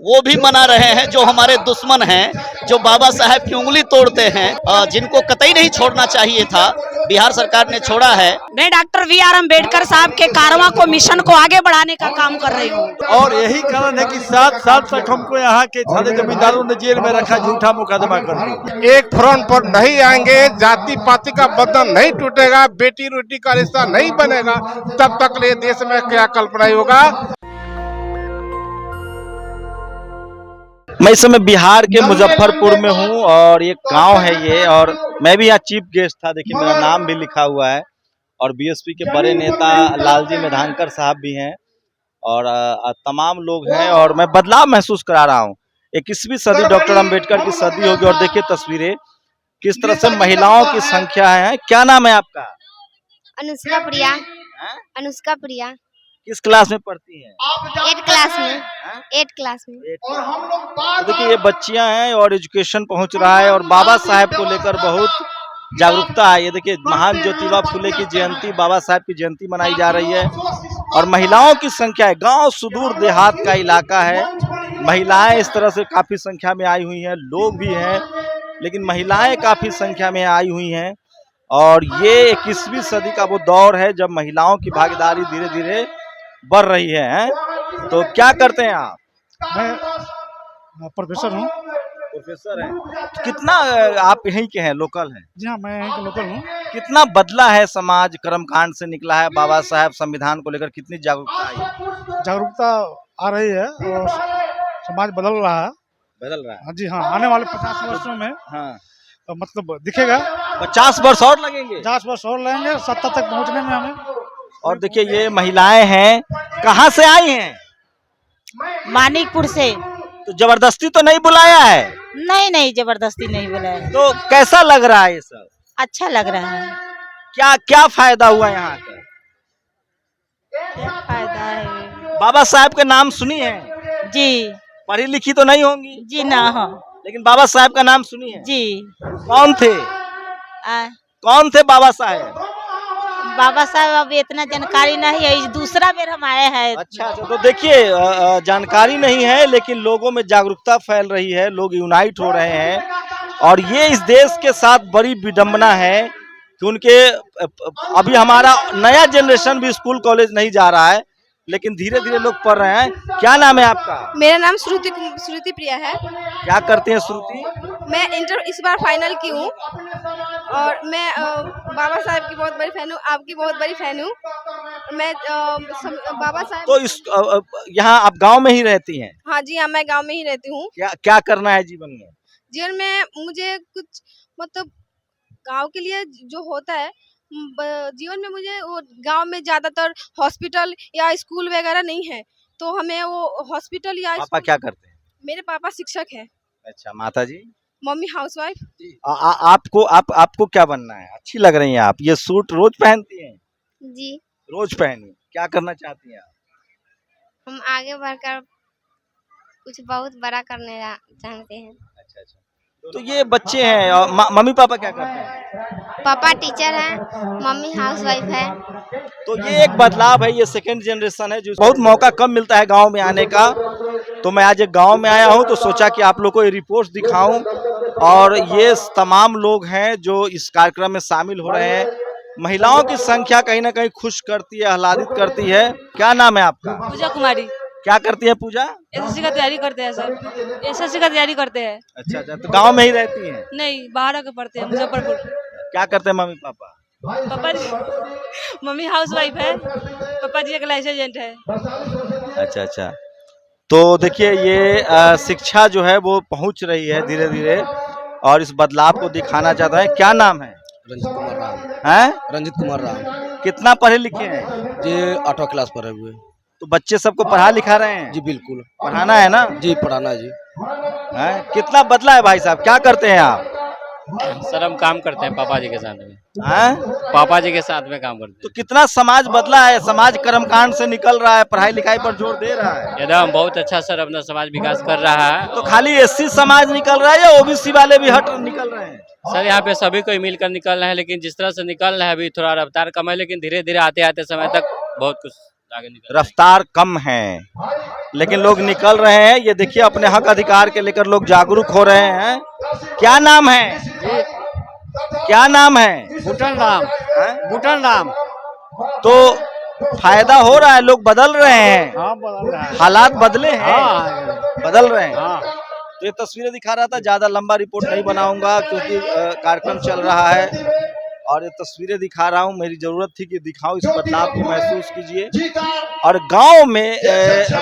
वो भी मना रहे हैं जो हमारे दुश्मन हैं, जो बाबा साहेब की उंगली तोड़ते हैं, जिनको कतई नहीं छोड़ना चाहिए था, बिहार सरकार ने छोड़ा है। मैं डॉक्टर बी.आर. अम्बेडकर साहब के कारवां को मिशन को आगे बढ़ाने का काम कर रही हूँ। और यही कारण है कि 7 साल तक हमको यहाँ के सारे जमींदारों ने जेल में रखा, झूठा मुकदमा करके। एक फ्रंट पर नहीं आएंगे, जाति पाति का बंधन नहीं टूटेगा, बेटी रोटी का रिश्ता नहीं बनेगा, तब तक ये देश में क्या कल्पना होगा। मैं इस समय बिहार के मुजफ्फरपुर में हूँ और ये गांव है ये, और मैं भी यहाँ चीफ गेस्ट था। देखिए मेरा नाम भी लिखा हुआ है और बीएसपी के बड़े नेता लालजी मेधांकर साहब भी हैं और तमाम लोग हैं और मैं बदलाव महसूस करा रहा हूँ। 21वीं सदी डॉक्टर अंबेडकर की सदी होगी और देखिए तस्वीरें किस तरह से महिलाओं की संख्या है। क्या नाम है आपका? अनुष्का प्रिया। अनुष्का प्रिया। किस क्लास में पढ़ती हैं? 8 क्लास में। 8 क्लास में। तो देखिए ये बच्चियां हैं और एजुकेशन पहुंच रहा है और बाबा साहेब को लेकर बहुत जागरूकता है। ये देखिए महान ज्योतिबा फुले की जयंती, बाबा साहेब की जयंती मनाई जा रही है और महिलाओं की संख्या है। गांव सुदूर देहात का इलाका है, महिलाएं इस तरह से काफी संख्या में आई हुई हैं, लोग भी हैं लेकिन महिलाएं काफी संख्या में आई हुई हैं। और ये 21वीं सदी का वो दौर है जब महिलाओं की भागीदारी धीरे धीरे बढ़ रही है। तो क्या करते हैं आप? मैं प्रोफेसर हूँ। प्रोफेसर हैं। कितना आप यहीं के हैं, लोकल हैं? जी हाँ, मैं यहीं का लोकल हूँ। कितना बदला है समाज, कर्मकांड से निकला है, बाबा साहेब संविधान को लेकर कितनी जागरूकता आई? जागरूकता आ रही है और समाज बदल रहा है। बदल रहा है? हाँ जी हाँ, आने वाले 50 वर्षों में हाँ, तो मतलब दिखेगा। 50 वर्ष और लगेंगे? 50 वर्ष और लगेंगे सत्ता तक पहुँचने में हमें। और देखिए ये महिलाएं हैं, कहाँ से आई हैं? मानिकपुर से। तो जबरदस्ती तो नहीं बुलाया है? नहीं, जबरदस्ती नहीं बुलाया। तो कैसा लग रहा है ये सब? अच्छा लग रहा है। क्या क्या फायदा हुआ यहाँ का? क्या फायदा है? बाबा साहेब के नाम सुनी है? जी। पढ़ी लिखी तो नहीं होंगी? जी ना हो। लेकिन बाबा साहेब का नाम सुनी है? जी। कौन थे? कौन थे बाबा साहेब? बाबा साहब अब इतना जानकारी नहीं है, दूसरा बेर हम आए हैं। अच्छा, तो देखिए जानकारी नहीं है लेकिन लोगों में जागरूकता फैल रही है, लोग यूनाइट हो रहे हैं और ये इस देश के साथ बड़ी विडंबना है कि उनके अभी हमारा नया जनरेशन भी स्कूल कॉलेज नहीं जा रहा है लेकिन धीरे धीरे लोग पढ़ रहे हैं। क्या नाम है आपका? मेरा नाम श्रुति प्रिया है। क्या करते हैं श्रुति? मैं इंटर इस बार फाइनल की हूँ और मैं बाबा साहब की बहुत बड़ी फैन हूँ, आपकी बहुत बड़ी फैन हूँ। मैं बाबा साहब। तो इस यहाँ आप गांव में ही रहती हैं? हाँ जी हाँ, मैं गांव में ही रहती हूँ। क्या करना है जीवन में? जीवन में मुझे कुछ मतलब गांव के लिए जो होता है, जीवन में मुझे वो गांव में ज्यादातर हॉस्पिटल या स्कूल वगैरह नहीं है, तो हमें वो हॉस्पिटल या पापा क्या करते हैं? मेरे पापा शिक्षक है। अच्छा, माता जी? Mummy housewife. आपको क्या बनना है? अच्छी लग रही हैं आप, ये सूट रोज पहनती हैं? जी। रोज पहनी। क्या करना चाहती हैं आप? हम आगे बढ़कर कुछ बहुत बड़ा करने चाहते हैं। अच्छा। तो ये बच्चे हैं और मम्मी पापा क्या करते हैं? पापा टीचर हैं, मम्मी हाउसवाइफ है। तो ये एक बदलाव है, ये सेकंड जनरेशन है जो बहुत मौका कम मिलता है गांव में आने का। तो मैं आज एक गांव में आया हूं तो सोचा कि आप लोग को ये रिपोर्ट दिखाऊं और ये तमाम लोग हैं जो इस कार्यक्रम में शामिल हो रहे हैं। महिलाओं की संख्या कहीं ना कहीं खुश करती है, आह्लादित करती है। क्या नाम है आपका? पूजा कुमारी। क्या करती है पूजा? एसएससी का तैयारी करते हैं सर। एसएससी का तैयारी करते हैं। अच्छा, तो गांव में ही रहती हैं? नहीं, बाहर आकर पढ़ते हैं मुजफ्फरपुर। क्या करते हैं मम्मी पापा? पापा जी मम्मी हाउसवाइफ है, पापा जी एक लाइसेंस एजेंट है। अच्छा। तो देखिए ये शिक्षा जो है वो पहुंच रही है धीरे धीरे और इस बदलाव को दिखाना चाहता है। क्या नाम है? रंजित कुमार राम। हैं? रंजित कुमार राम। कितना पढ़े लिखे हैं? जी 8वीं क्लास पढ़े हुए। तो बच्चे सबको पढ़ा लिखा रहे हैं? जी बिल्कुल। पढ़ाना है ना? जी पढ़ाना है जी। हैं? कितना बदला है भाई साहब? क्या करते हैं आप? सर हम काम करते हैं पापा जी के साथ में। हैं? पापा जी के साथ में काम करते हैं। तो कितना समाज बदला है? समाज कर्मकांड से निकल रहा है, पढ़ाई लिखाई पर जोर दे रहा है। एकदम बहुत अच्छा सर अपना समाज विकास कर रहा है। तो खाली एससी समाज निकल रहा है या ओबीसी वाले भी हट निकल रहे हैं? सर यहाँ पे सभी को मिलकर निकलना है, लेकिन जिस तरह से निकल रहा है अभी थोड़ा रफ्तार कम है, लेकिन धीरे धीरे आते आते समय तक बहुत कुछ आगे निकल रफ्तार कम है। लेकिन लोग निकल रहे हैं। ये देखिए अपने हक अधिकार के लेकर लोग जागरूक हो रहे हैं। क्या नाम है? क्या नाम है? भूटान राम, भूटान राम। तो फायदा हो रहा है, लोग बदल रहे हैं। हाँ बदल रहा है। हालात बदले हैं, हाँ बदल रहे हैं। हाँ। तो ये तस्वीरें दिखा रहा था, ज्यादा लंबा रिपोर्ट नहीं बनाऊंगा क्योंकि कार्यक्रम चल रहा है और ये तस्वीरें दिखा रहा हूँ। मेरी जरूरत थी कि दिखाऊं, इस बदलाव को महसूस कीजिए। और गांव में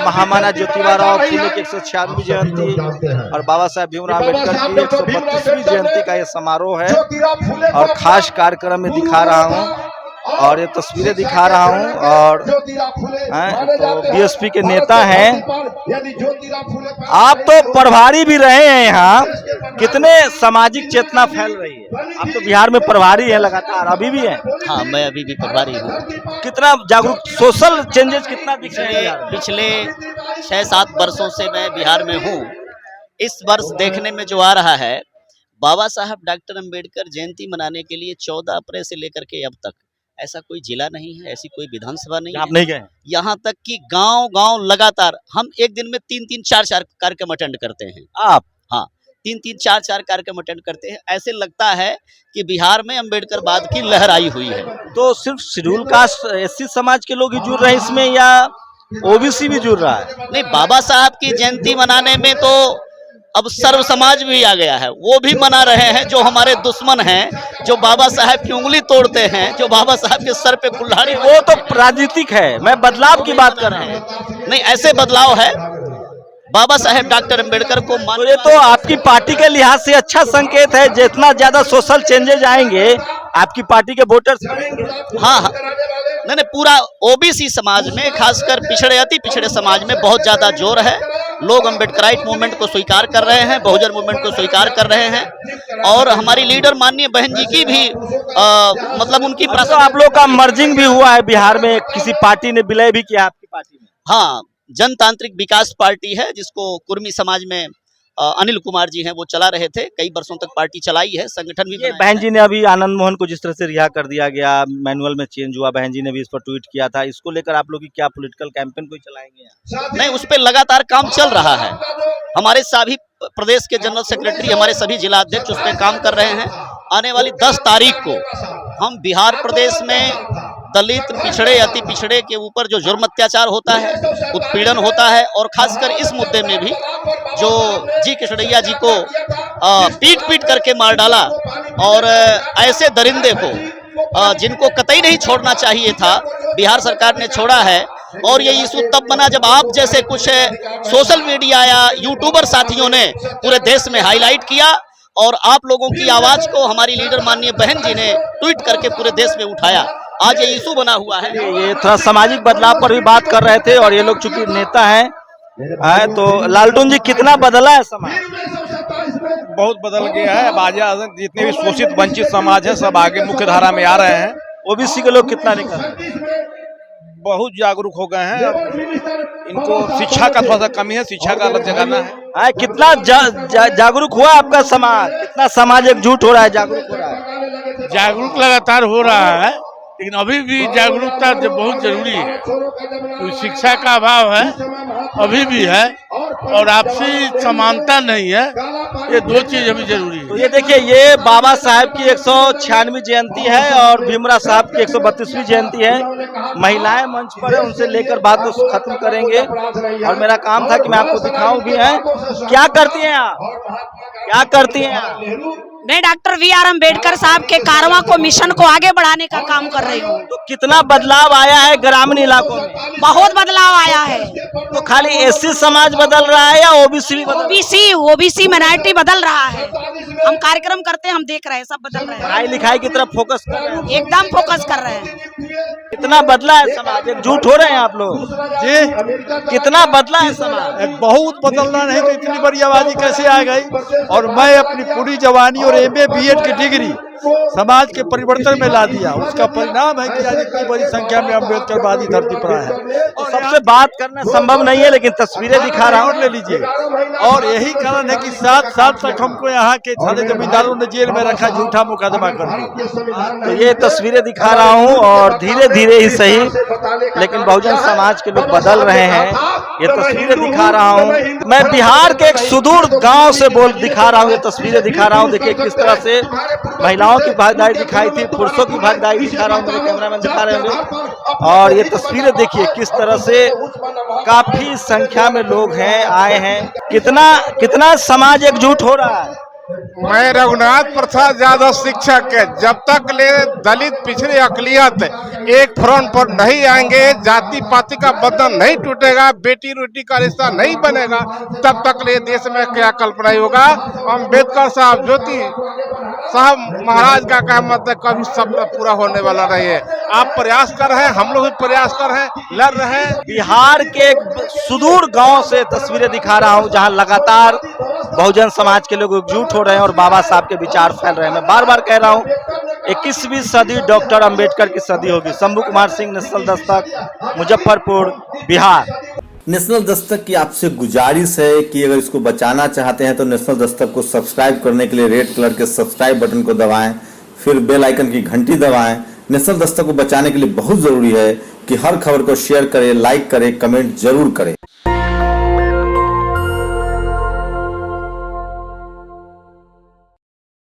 महामाना ज्योतिबा फुले की 196वीं जयंती और बाबा साहेब भीमराव अम्बेडकर की 132वीं जयंती का ये समारोह है और खास कार्यक्रम में दिखा रहा हूँ और ये तस्वीरें दिखा रहा हूँ। और तो बीएसपी के नेता हैं, आप तो प्रभारी भी रहे हैं यहाँ, कितने सामाजिक चेतना फैल रही है। आप तो बिहार में प्रभारी हैं लगातार, अभी भी हैं? हाँ, मैं अभी भी प्रभारी हूँ। कितना जागरूक, सोशल चेंजेस कितना दिख रहे हैं? पिछले 6-7 वर्षों से मैं बिहार में हूँ। इस वर्ष देखने में जो आ रहा है, बाबा साहब डॉक्टर अम्बेडकर जयंती मनाने के लिए 14 अप्रैल से लेकर के अब तक ऐसा कोई जिला नहीं है, ऐसी कोई विधानसभा नहीं है। आप नहीं गए? यहाँ तक कि गांव-गांव लगातार हम एक दिन में 3-3, 4-4 कार्यक्रम अटेंड करते हैं। आप? हाँ, 3-3, 4-4 कार्यक्रम अटेंड करते हैं। ऐसे लगता है कि बिहार में अम्बेडकरवाद की लहर आई हुई है। तो सिर्फ शेड्यूल कास्ट एससी समाज के लोग ही जुड़ रहे हैं इसमें या ओबीसी भी जुड़ रहा है? नहीं, बाबा साहब की जयंती मनाने में तो अब सर्व समाज भी आ गया है, वो भी मना रहे हैं। जो हमारे दुश्मन हैं, जो बाबा साहब की उंगली तोड़ते हैं, जो बाबा साहब के सर पे कुल्हाड़ी, वो तो राजनीतिक है, मैं बदलाव की बात कर रहा हूँ। नहीं, ऐसे बदलाव है। बाबा साहेब डॉक्टर अम्बेडकर को तो ये तो आपकी पार्टी के लिहाज से अच्छा संकेत है, जितना ज्यादा सोशल चेंजेज आएंगे आपकी पार्टी के वोटर्स बढ़ेंगे। हाँ हाँ, नहीं, पूरा ओबीसी समाज में, खासकर पिछड़े अति पिछड़े समाज में बहुत ज्यादा जोर है। लोग अम्बेडकराइट मूवमेंट को स्वीकार कर रहे हैं, बहुजन मूवमेंट को स्वीकार कर रहे हैं और हमारी लीडर माननीय बहन जी की भी मतलब उनकी आप लोग का मर्जिंग भी हुआ है बिहार में, किसी पार्टी ने विलय भी किया आपकी पार्टी में? हाँ, जनतांत्रिक विकास पार्टी है जिसको कुर्मी समाज में अनिल कुमार जी हैं, वो चला रहे थे। कई वर्षों तक पार्टी चलाई है, संगठन भी। बहन जी ने अभी आनंद मोहन को जिस तरह से रिहा कर दिया गया, मैनुअल में चेंज हुआ, बहन जी ने भी इस पर ट्वीट किया था। इसको लेकर आप लोग की क्या पॉलिटिकल कैंपेन कोई चलाएंगे? नहीं, उस पर लगातार काम चल रहा है। हमारे सभी प्रदेश के जनरल सेक्रेटरी, हमारे सभी जिला अध्यक्ष उस पर काम कर रहे हैं। आने वाली 10 तारीख को हम बिहार प्रदेश में दलित, पिछड़े, अति पिछड़े के ऊपर जो जुर्म अत्याचार होता है, उत्पीड़न होता है और खासकर इस मुद्दे में भी जो जी किशोरैया जी को पीट करके मार डाला और ऐसे दरिंदे को जिनको कतई नहीं छोड़ना चाहिए था, बिहार सरकार ने छोड़ा है। और ये इशू तब बना जब आप जैसे कुछ सोशल मीडिया या यूट्यूबर साथियों ने पूरे देश में हाईलाइट किया और आप लोगों की आवाज को हमारी लीडर माननीय बहन जी ने ट्वीट करके पूरे देश में उठाया। आज ये इशू बना हुआ है। ये थोड़ा सामाजिक बदलाव पर भी बात कर रहे थे और ये लोग चूंकि नेता हैं, तो लालटून जी कितना बदला है समाज? बहुत बदल गया है। अब आज जितने भी शोषित वंचित समाज है सब आगे मुख्य धारा में आ रहे हैं। ओबीसी के लोग कितना निकल रहे हैं? बहुत जागरूक हो गए हैं। अब इनको शिक्षा का थोड़ा सा कमी है, शिक्षा का अलग जगाना है। कितना जागरूक हुआ आपका समाज? कितना समाज एकजुट हो रहा है, जागरूक हो रहा है? जागरूक लगातार हो रहा है, लेकिन अभी भी जागरूकता बहुत जरूरी है। तो शिक्षा का अभाव है, अभी भी है, और आपसी समानता नहीं है। ये दो चीज अभी जरूरी है। तो ये देखिए, ये बाबा साहब की 196वीं जयंती है और भीमराव साहब की 132वीं जयंती है। महिलाएं मंच पर है, उनसे लेकर बात को खत्म करेंगे और मेरा काम था कि मैं आपको दिखाऊं भी है। क्या करती हैं आप? क्या करती हैं आप? मैं डॉक्टर वी.आर. अम्बेडकर साहब के कारवां को, मिशन को आगे बढ़ाने का काम कर रही हूँ। तो कितना बदलाव आया है ग्रामीण इलाकों में? बहुत बदलाव आया है। तो खाली एससी समाज बदल रहा है या ओबीसी भी बदल? ओबीसी माइनॉरिटी बदल रहा है। हम कार्यक्रम करते हैं, हम देख रहे हैं, सब बदल रहे हैं। पढ़ाई लिखाई की तरफ फोकस कर रहे हैं? एकदम फोकस कर रहे हैं। कितना बदला है समाज? एकजुट हो रहे हैं आप लोग जी? कितना बदला है समाज? बहुत बदलना नहीं तो इतनी बड़ी आबादी कैसे आ गई। और मैं अपनी पूरी जवानी और एमए बीएड की डिग्री समाज के परिवर्तन में ला दिया। उसका परिणाम है कि आज इतनी बड़ी संख्या में अम्बेडकरवादी धरती पर आए हैं। तो सबसे बात करना संभव नहीं है, लेकिन तस्वीरें दिखा रहा हूँ, ले लीजिए। और यही कारण है कि 7 साल तक हमको यहाँ के सारे जमींदारों ने जेल में रखा, झूठा मुकदमा करके। तो ये तस्वीरें दिखा रहा हूँ, और धीरे धीरे ही सही लेकिन बहुजन समाज के लोग बदल रहे हैं। ये तस्वीरें दिखा रहा हूँ, मैं बिहार के एक सुदूर गांव से दिखा रहा हूँ, ये तस्वीरें दिखा रहा हूँ। देखिए किस तरह से महिलाओं की भागीदारी दिखाई थी, पुरुषों की भागीदारी दिखा रहा हूँ, मेरे कैमरामैन दिखा रहे होंगे। और ये तस्वीरें देखिए किस तरह से काफी संख्या में लोग हैं, आए हैं। कितना समाज एकजुट हो रहा है। मैं रघुनाथ प्रसाद यादव शिक्षक है, जब तक ले दलित पिछड़े अकलियत एक फ्रंट पर नहीं आएंगे, जाति पाति का बंधन नहीं टूटेगा, बेटी रोटी का रिश्ता नहीं बनेगा, तब तक ले देश में क्या कल्पना होगा। अम्बेडकर साहब, ज्योति साहब महाराज का कहा मतलब कभी सपना पूरा होने वाला नहीं है। आप प्रयास कर रहे हैं, हम लोग भी प्रयास कर रहे हैं, लड़ रहे हैं। बिहार के एक सुदूर गांव से तस्वीरें दिखा रहा हूं, जहां लगातार बहुजन समाज के लोग एकजुट हो रहे हैं और बाबा साहब के विचार फैल रहे हैं। मैं बार बार कह रहा हूं, 21वीं सदी डॉक्टर अंबेडकर की सदी होगी। शंभू कुमार सिंह, नेशनल दस्तक, मुजफ्फरपुर, बिहार। नेशनल दस्तक की आपसे गुजारिश है कि अगर इसको बचाना चाहते हैं तो नेशनल दस्तक को सब्सक्राइब करने के लिए रेड कलर के सब्सक्राइब बटन को दबाएं, फिर बेल आइकन की घंटी दबाएं। नेशनल दस्तक को बचाने के लिए बहुत जरूरी है कि हर खबर को शेयर करें, लाइक करें, कमेंट जरूर करें।